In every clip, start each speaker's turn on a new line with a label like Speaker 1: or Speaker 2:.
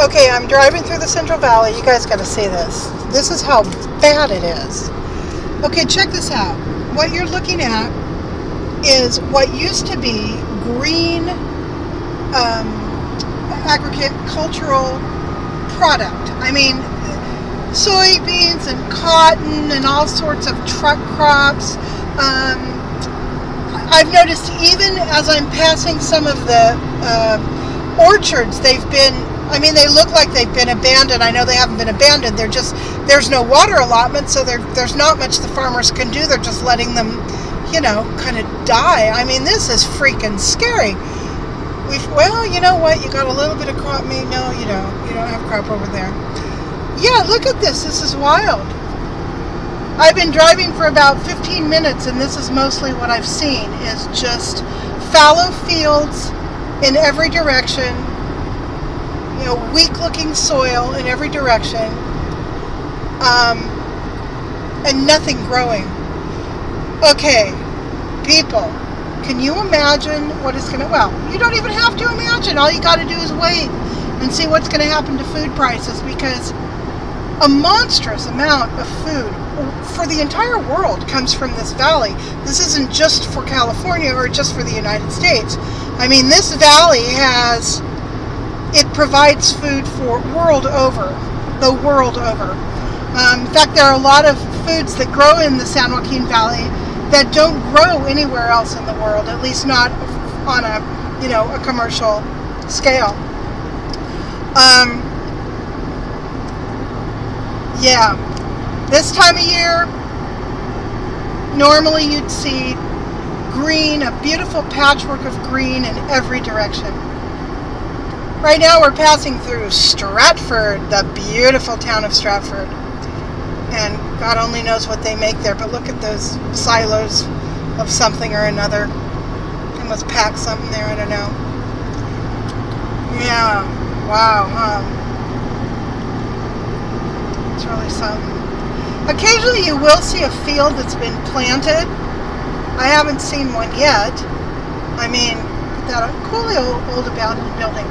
Speaker 1: Okay, I'm driving through the Central Valley. You guys got to see this. This is how bad it is. Okay, check this out. What you're looking at is what used to be green agricultural product. I mean, soybeans and cotton and all sorts of truck crops. I've noticed even as I'm passing some of the orchards, they look like they've been abandoned. I know they haven't been abandoned. There's no water allotment, so there's not much the farmers can do. They're just letting them, kind of die. I mean, this is freaking scary. Well, you know what? You got a little bit of crop. No, you don't. You don't have crop over there. Yeah, look at this. This is wild. I've been driving for about 15 minutes, and this is mostly what I've seen is just fallow fields in every direction, weak-looking soil in every direction, and nothing growing. Okay, people, can you imagine what it's going to... Well, you don't even have to imagine. All you got to do is wait and see what's going to happen to food prices, because a monstrous amount of food for the entire world comes from this valley. This isn't just for California or just for the United States. I mean, this valley it provides food for world over, the world over. In fact, there are a lot of foods that grow in the San Joaquin Valley that don't grow anywhere else in the world, at least not on a commercial scale. Yeah, this time of year, normally you'd see green, a beautiful patchwork of green in every direction. Right now we're passing through Stratford, the beautiful town of Stratford. And God only knows what they make there, but look at those silos of something or another. They must pack something there, I don't know. Yeah, wow, it's really something. Occasionally you will see a field that's been planted. I haven't seen one yet. I mean, that cool old abandoned building.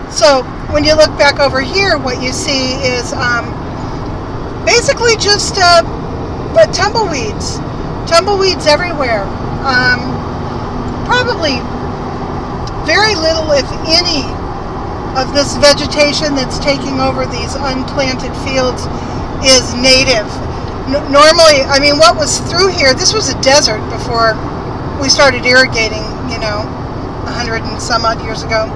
Speaker 1: So when you look back over here, what you see is basically just tumbleweeds. Tumbleweeds everywhere. Probably very little, if any, of this vegetation that's taking over these unplanted fields is native. Normally, I mean, what was through here, this was a desert before we started irrigating, 100 and some odd years ago.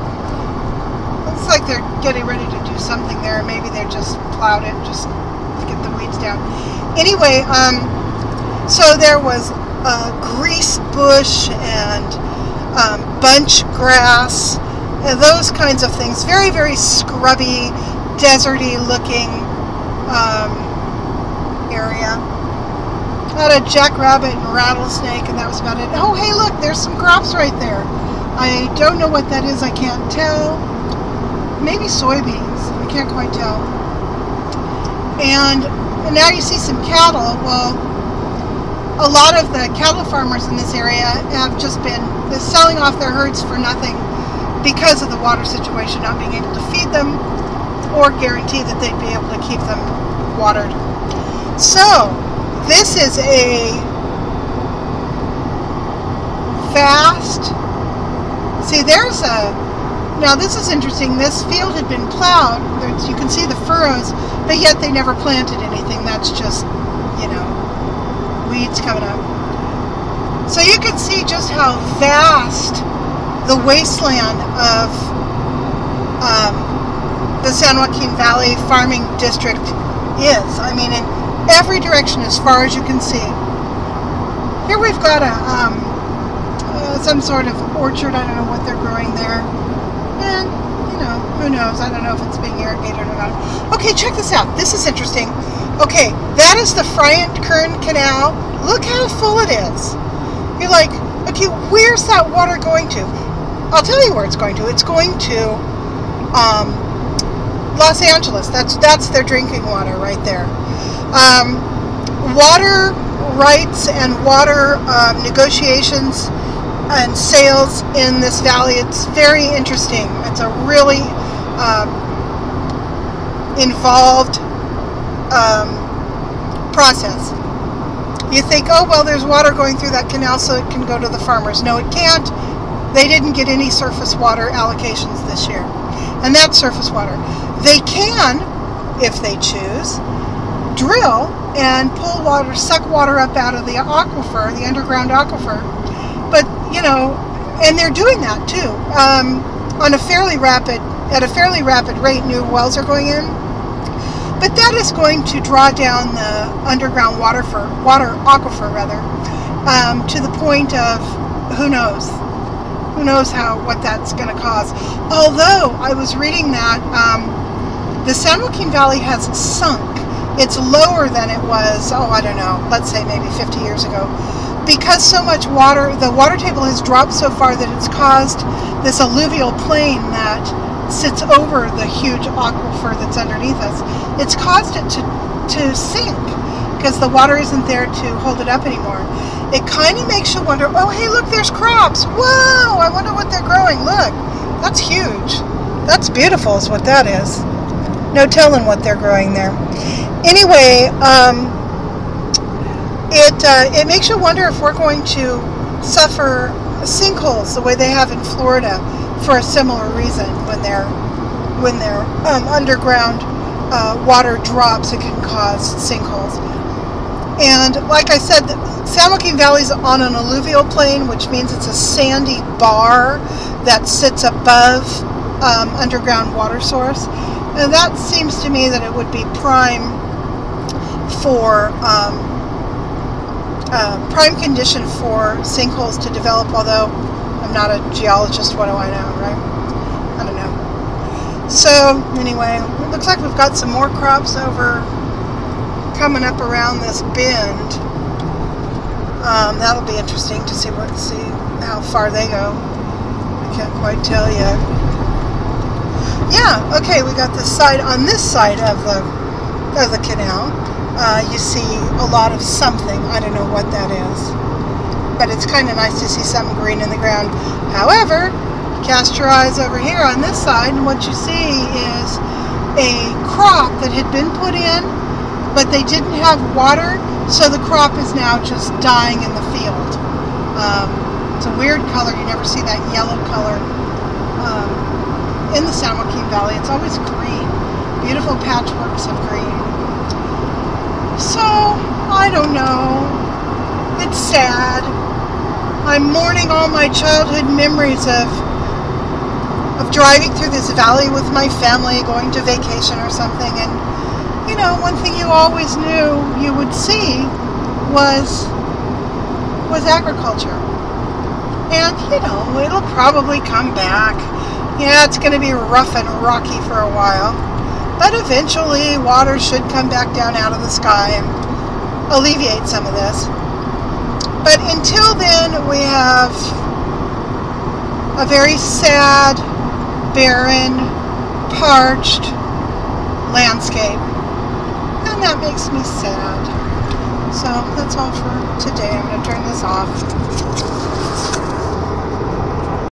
Speaker 1: Looks like they're getting ready to do something there. Maybe they just plowed it just to get the weeds down. Anyway, so there was grease bush and bunch grass, and those kinds of things. Very, very scrubby, deserty looking area. Had a jackrabbit and rattlesnake, and that was about it. Oh, hey, look, there's some crops right there. I don't know what that is. I can't tell. Maybe soybeans. I can't quite tell. And now you see some cattle. Well, a lot of the cattle farmers in this area have just been selling off their herds for nothing because of the water situation, not being able to feed them or guarantee that they'd be able to keep them watered. So, this is a vast... See, now this is interesting. This field had been plowed. You can see the furrows, but yet they never planted anything. That's just, weeds coming up. So you can see just how vast the wasteland of the San Joaquin Valley farming district is. I mean, in every direction as far as you can see. Here we've got some sort of orchard. I don't know what they're growing there. And, who knows? I don't know if it's being irrigated or not. Okay, check this out. This is interesting. Okay, that is the Kern Canal. Look how full it is. You're like, okay, where's that water going to? I'll tell you where it's going to. It's going to Los Angeles. That's their drinking water right there. Water rights and water negotiations and sales in this valley, it's very interesting. It's a really involved process. You think, oh, well, there's water going through that canal so it can go to the farmers. No, it can't. They didn't get any surface water allocations this year. And that's surface water. They can, if they choose, drill and pull water, suck water up out of the aquifer, the underground aquifer. But, you know, and they're doing that too. At a fairly rapid rate, new wells are going in. But that is going to draw down the underground water aquifer to the point of who knows what that's going to cause. Although I was reading that the San Joaquin Valley has sunk. It's lower than it was, I don't know, let's say maybe 50 years ago. Because so much water, the water table has dropped so far that it's caused this alluvial plain that sits over the huge aquifer that's underneath us. It's caused it to sink because the water isn't there to hold it up anymore. It kind of makes you wonder, oh, hey, look, there's crops. Whoa, I wonder what they're growing. Look, that's huge. That's beautiful is what that is. No telling what they're growing there. Anyway, it makes you wonder if we're going to suffer sinkholes the way they have in Florida for a similar reason. When their underground water drops, it can cause sinkholes. And like I said, San Joaquin Valley is on an alluvial plain, which means it's a sandy bar that sits above underground water source. And that seems to me that it would be prime condition for sinkholes to develop, although I'm not a geologist, what do I know, right? I don't know. So anyway, it looks like we've got some more crops coming up around this bend. That'll be interesting to see how far they go. I can't quite tell yet. Yeah, okay, we got on this side of the canal. You see a lot of something. I don't know what that is, but it's kind of nice to see something green in the ground. However, cast your eyes over here on this side, and what you see is a crop that had been put in, but they didn't have water, so the crop is now just dying in the field. It's a weird color. You never see that yellow color in the San Joaquin Valley. It's always green. Beautiful patchworks of green. So, I don't know. It's sad. I'm mourning all my childhood memories of driving through this valley with my family, going to vacation or something, and you know, one thing you always knew you would see was agriculture. And, you know, it'll probably come back. Yeah, it's going to be rough and rocky for a while. But eventually, water should come back down out of the sky and alleviate some of this. But until then, we have a very sad, barren, parched landscape. And that makes me sad. So that's all for today. I'm going to turn this off.